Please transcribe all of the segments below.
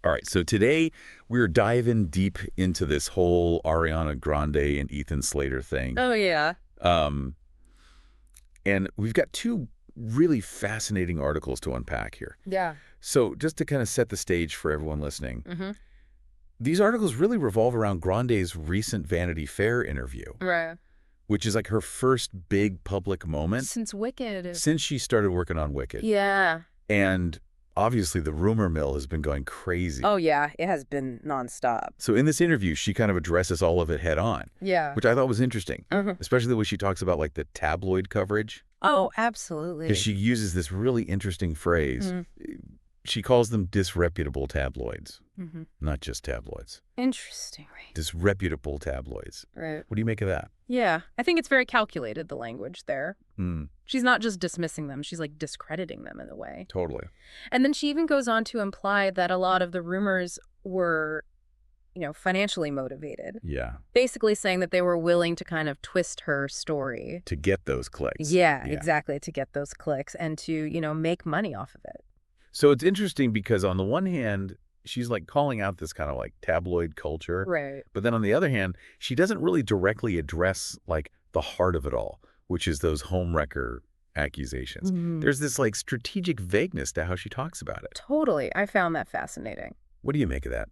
All right, so today we're diving deep into this whole Ariana Grande and Ethan Slater thing. Oh, yeah. Um, and we've got two really fascinating articles to unpack here. Yeah. So just to kind of set the stage for everyone listening, Mm-hmm. these articles really revolve around Grande's recent Vanity Fair interview, Right. which is like her first big public moment Since Wicked. since she started working on Wicked. Yeah. And obviously the rumor mill has been going crazy. Oh, yeah. It has been nonstop. So in this interview, she kind of addresses all of it head on, Yeah. which I thought was interesting, Mhm. especially the way she talks about like the tabloid coverage, Oh, absolutely. because she uses this really interesting phrase. Mhm. She calls them disreputable tabloids, Mm-hmm. not just tabloids. Interesting, right? Disreputable tabloids. Right. What do you make of that? Yeah. I think it's very calculated, the language there. Hmm, She's not just dismissing them. She's like discrediting them in a way. totally. And then she even goes on to imply that a lot of the rumors were, financially motivated. Yeah. Basically saying that they were willing to kind of twist her story. To get those clicks. Yeah, exactly. To get those clicks and to, make money off of it. So it's interesting because on the one hand, she's like calling out this kind of like tabloid culture. Right. But then on the other hand, she doesn't really directly address like the heart of it all, which is those Homewrecker accusations. Mhm. There's this like strategic vagueness to how she talks about it. Totally. I found that fascinating. What do you make of that?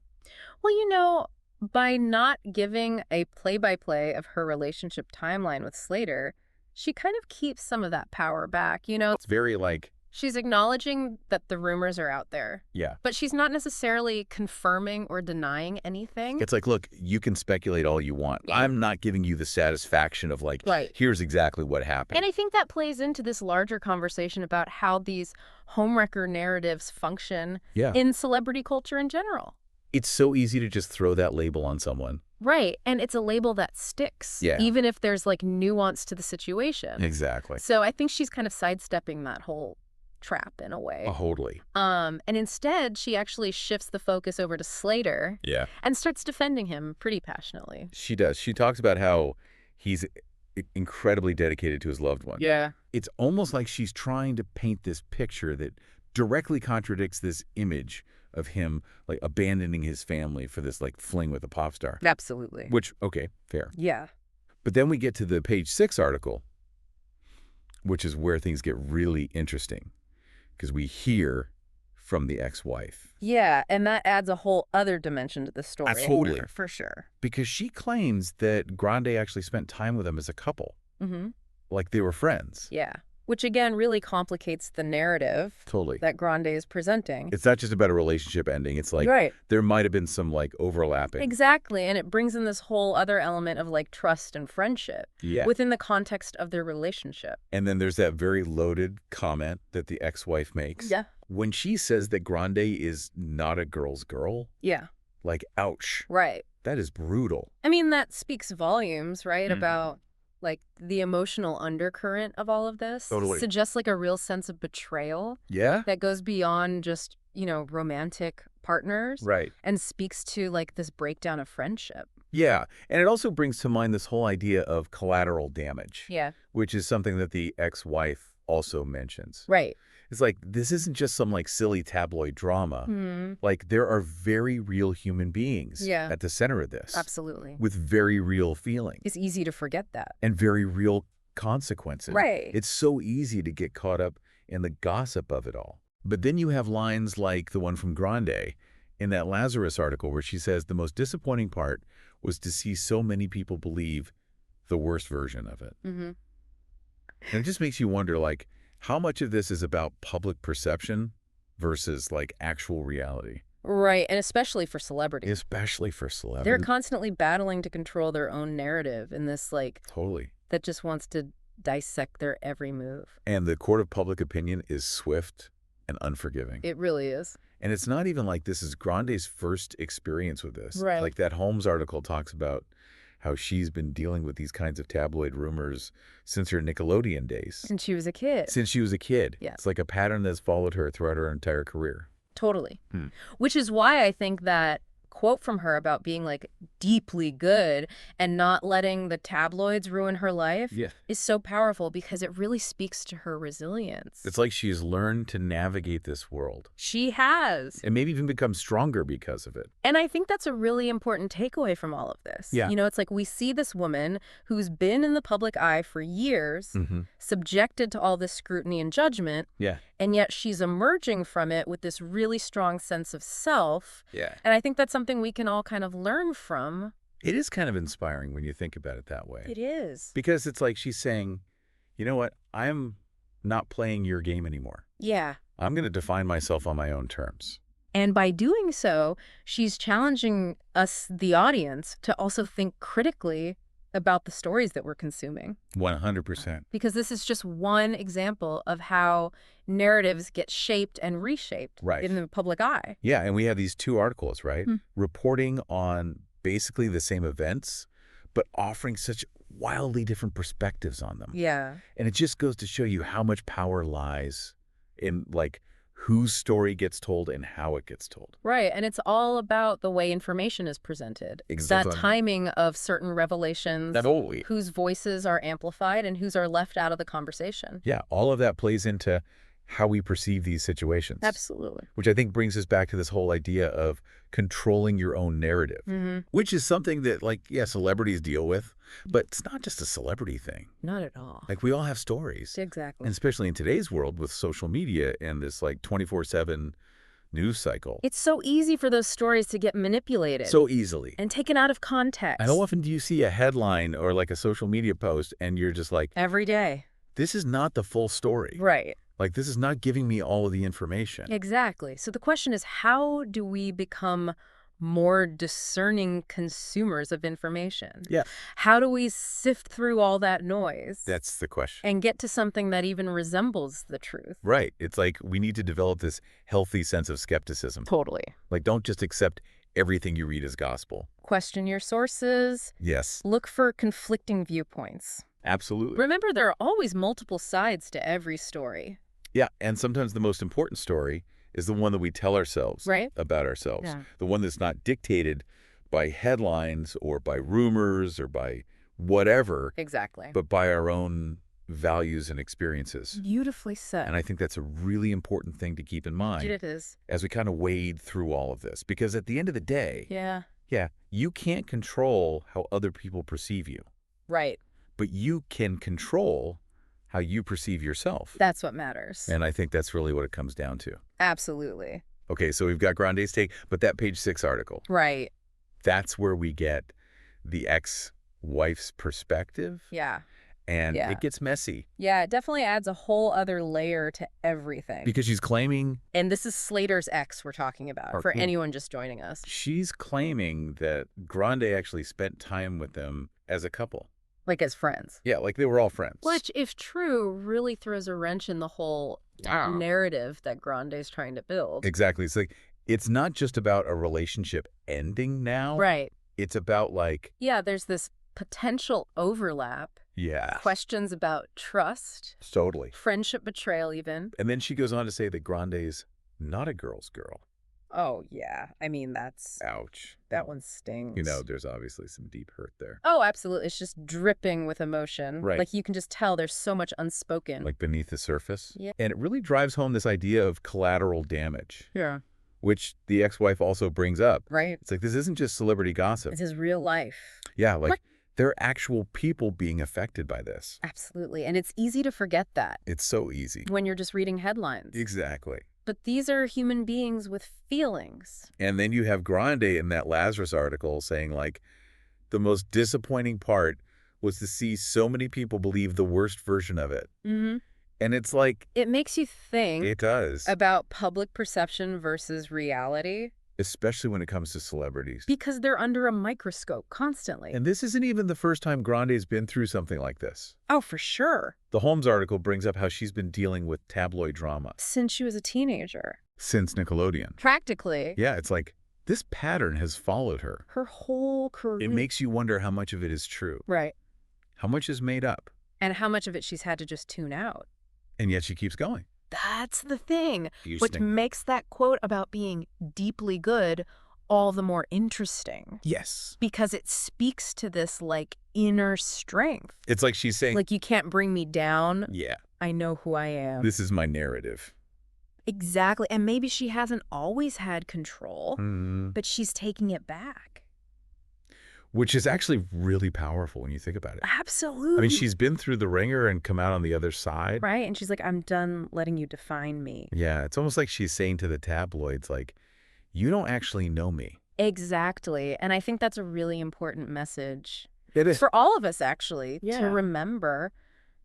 Well, by not giving a play-by-play of her relationship timeline with Slater, she kind of keeps some of that power back. It's very like, She's acknowledging that the rumors are out there, yeah. but she's not necessarily confirming or denying anything. It's like, look, you can speculate all you want. Yeah. I'm not giving you the satisfaction of like, Right. here's exactly what happened. And I think that plays into this larger conversation about how these homewrecker narratives function Yeah. in celebrity culture in general. It's so easy to just throw that label on someone. Right. And it's a label that sticks, Yeah. even if there's like nuance to the situation. Exactly. So I think she's kind of sidestepping that whole trap in a way. Totally. And instead, she actually shifts the focus over to Slater Yeah. and starts defending him pretty passionately. She does. She talks about how he's incredibly dedicated to his loved one. Yeah. It's almost like she's trying to paint this picture that directly contradicts this image of him like abandoning his family for this like fling with a pop star. Absolutely. Which, okay, fair. Yeah. But then we get to the page 6 article, which is where things get really interesting because we hear from the ex-wife. Yeah, and that adds a whole other dimension to the story. Totally. For sure. Because she claims that Grande actually spent time with him as a couple, Mm-hmm. like they were friends. Yeah. Which, again, really complicates the narrative Totally. that Grande is presenting. It's not just about a relationship ending. It's like right. there might have been some like overlapping. Exactly. And it brings in this whole other element of like trust and friendship Yeah. within the context of their relationship. And then there's that very loaded comment that the ex-wife makes. Yeah. When she says that Grande is not a girl's girl, Yeah. like, ouch. Right. That is brutal. I mean, that speaks volumes, right? Mhm. About like the emotional undercurrent of all of this. Totally. Suggests like a real sense of betrayal Yeah? that goes beyond just, romantic partners. Right. And speaks to like this breakdown of friendship. Yeah. And it also brings to mind this whole idea of collateral damage, Yeah. which is something that the ex-wife also mentions. Right. It's like, this isn't just some like silly tabloid drama. Hmm. Like there are very real human beings Yeah. at the center of this. Absolutely. With very real feelings. It's easy to forget that. And very real consequences. Right. It's so easy to get caught up in the gossip of it all. But then you have lines like the one from Grande in that Lazarus article where she says the most disappointing part was to see so many people believe the worst version of it. Mm-hmm. And it just makes you wonder, like, how much of this is about public perception versus like actual reality? Right. And especially for celebrities. Especially for celebrities. They're constantly battling to control their own narrative in this, like, Totally. that just wants to dissect their every move. And the court of public opinion is swift and unforgiving. It really is. And it's not even like this is Grande's first experience with this. Right. Like that Holmes article talks about how she's been dealing with these kinds of tabloid rumors since her Nickelodeon days. Since she was a kid. Since she was a kid. Yeah. It's like a pattern that's followed her throughout her entire career. Totally. Hmm. Which is why I think that quote from her about being like deeply good and not letting the tabloids ruin her life Yeah. is so powerful because it really speaks to her resilience. It's like she's learned to navigate this world She has. and maybe even become stronger because of it. And I think that's a really important takeaway from all of this. Yeah. You know, it's like we see this woman who's been in the public eye for years, subjected to all this scrutiny and judgment, Yeah. and yet she's emerging from it with this really strong sense of self. Yeah. And I think that's something we can all kind of learn from. It is kind of inspiring when you think about it that way. It is. Because it's like she's saying, you know what? I'm not playing your game anymore. Yeah. I'm going to define myself on my own terms. And by doing so, she's challenging us, the audience, to also think critically about the stories that we're consuming. 100%. Because this is just one example of how narratives get shaped and reshaped in the public eye. Yeah, and we have these two articles, right? Reporting on basically the same events, but offering such wildly different perspectives on them. Yeah. And it just goes to show you how much power lies in, like, whose story gets told and how it gets told. Right, and it's all about the way information is presented. Exactly. That timing of certain revelations, whose voices are amplified and whose are left out of the conversation. Yeah, all of that plays into how we perceive these situations. Absolutely. Which I think brings us back to this whole idea of controlling your own narrative, which is something that, like, yeah, celebrities deal with, but it's not just a celebrity thing. Not at all. Like, we all have stories. Exactly. And especially in today's world with social media and this, like, 24/7 news cycle. It's so easy for those stories to get manipulated. So easily. And taken out of context. And how often do you see a headline or, like, a social media post and you're just like, every day. This is not the full story. Right. Like, this is not giving me all of the information. Exactly. So the question is, how do we become more discerning consumers of information? Yeah. How do we sift through all that noise? That's the question. And get to something that even resembles the truth? Right. It's like we need to develop this healthy sense of skepticism. Totally. Like, don't just accept everything you read as gospel. Question your sources. Yes. Look for conflicting viewpoints. Absolutely. Remember, there are always multiple sides to every story. Yeah, and sometimes the most important story is the one that we tell ourselves about ourselves. Yeah. The one that's not dictated by headlines or by rumors or by whatever. Exactly. But by our own values and experiences. Beautifully said. And I think that's a really important thing to keep in mind. It is. As we kind of wade through all of this. Because at the end of the day, you can't control how other people perceive you. Right. But you can control how you perceive yourself. That's what matters. And I think that's really what it comes down to. Absolutely. Okay, so we've got Grande's take, but that page 6 article. Right. That's where we get the ex-wife's perspective. Yeah. And it gets messy. Yeah, it definitely adds a whole other layer to everything. Because she's claiming... And this is Slater's ex we're talking about, for anyone just joining us. She's claiming that Grande actually spent time with them as a couple. Like as friends. Yeah, like they were all friends. Which, if true, really throws a wrench in the whole narrative that Grande's trying to build. Exactly. It's like, it's not just about a relationship ending now. Right. It's about, like... Yeah, there's this potential overlap. Yeah. Questions about trust. Totally. Friendship betrayal, even. And then she goes on to say that Grande's not a girl's girl. Oh, yeah. I mean, that's... Ouch. That one stings. You know, there's obviously some deep hurt there. Oh, absolutely. It's just dripping with emotion. Right. Like, you can just tell there's so much unspoken. Like beneath the surface. Yeah. And it really drives home this idea of collateral damage. Yeah. Which the ex-wife also brings up. Right. It's like, this isn't just celebrity gossip. It's his real life. Yeah, like, there are actual people being affected by this. Absolutely. And it's easy to forget that. It's so easy. When you're just reading headlines. Exactly. But these are human beings with feelings. And then you have Grande in that Lazarus article saying, like, the most disappointing part was to see so many people believe the worst version of it. Mm-hmm. And it's like... It makes you think... It does. ...about public perception versus reality. Especially when it comes to celebrities. Because they're under a microscope constantly. And this isn't even the first time Grande's been through something like this. Oh, for sure. The Holmes article brings up how she's been dealing with tabloid drama. Since she was a teenager. Since Nickelodeon. Practically. Yeah, it's like, this pattern has followed her. Her whole career. It makes you wonder how much of it is true. Right. How much is made up. And how much of it she's had to just tune out. And yet she keeps going. That's the thing. Which makes that quote about being deeply good all the more interesting. Yes. Because it speaks to this, like, inner strength. It's like she's saying, Like, you can't bring me down. yeah, I know who I am. this is my narrative. Exactly. And maybe she hasn't always had control, Mm-hmm. but she's taking it back. Which is actually really powerful when you think about it. Absolutely. I mean, she's been through the ringer and come out on the other side. Right? And she's like, I'm done letting you define me. Yeah, it's almost like she's saying to the tabloids, like, you don't actually know me. Exactly. And I think that's a really important message. It is. For all of us, actually, Yeah. to remember.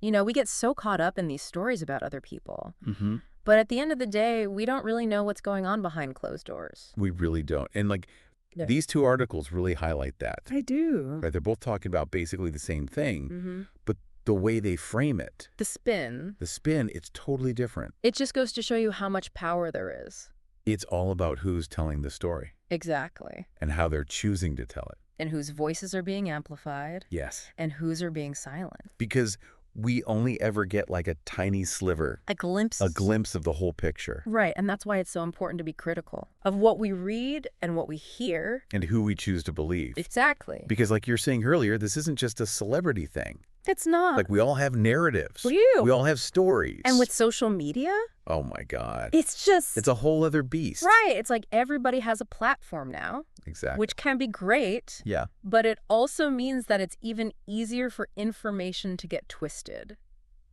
You know, we get so caught up in these stories about other people. Mm-hmm. But at the end of the day, we don't really know what's going on behind closed doors. We really don't. And, like, Yeah. these two articles really highlight that. I do. Right? They're both talking about basically the same thing, Mm-hmm. but the way they frame it, The spin, the spin, it's totally different. it just goes to show you how much power there is. It's all about who's telling the story Exactly. and how they're choosing to tell it. And whose voices are being amplified Yes. and whose are being silent. Because we only ever get like a tiny sliver, A glimpse. a glimpse of the whole picture Right. And that's why it's so important to be critical of what we read and what we hear. and who we choose to believe. Exactly. Because like you're saying earlier, this isn't just a celebrity thing. It's not. Like we all have narratives. We do. We all have stories. And with social media, oh my God. it's just... It's a whole other beast. Right. It's like everybody has a platform now, Exactly. which can be great, Yeah. but it also means that it's even easier for information to get twisted.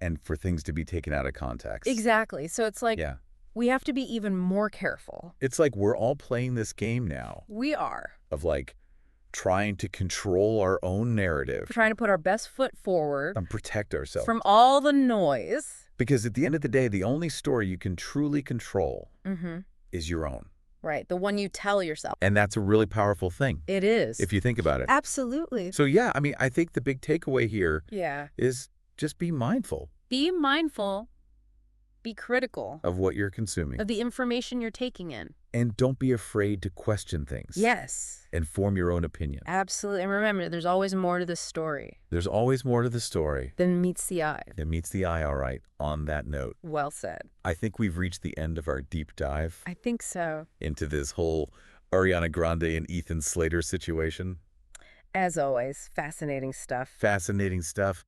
And for things to be taken out of context. Exactly. So it's like Yeah. we have to be even more careful. It's like we're all playing this game now We are. of like trying to control our own narrative We're trying to put our best foot forward and protect ourselves. from all the noise. Because at the end of the day, the only story you can truly control Mm-hmm. is your own. Right. The one you tell yourself. And that's a really powerful thing It is. if you think about it. Absolutely. So yeah, I mean, I think the big takeaway here Yeah. is just be mindful Be mindful. Be critical of what you're consuming. of the information you're taking in. And don't be afraid to question things. Yes. And form your own opinion. Absolutely. And remember, there's always more to this story There's always more to the story than meets the eye. than meets the eye, all right, on that note. Well said. I think we've reached the end of our deep dive I think so. into this whole Ariana Grande and Ethan Slater situation. As always, fascinating stuff. Fascinating stuff.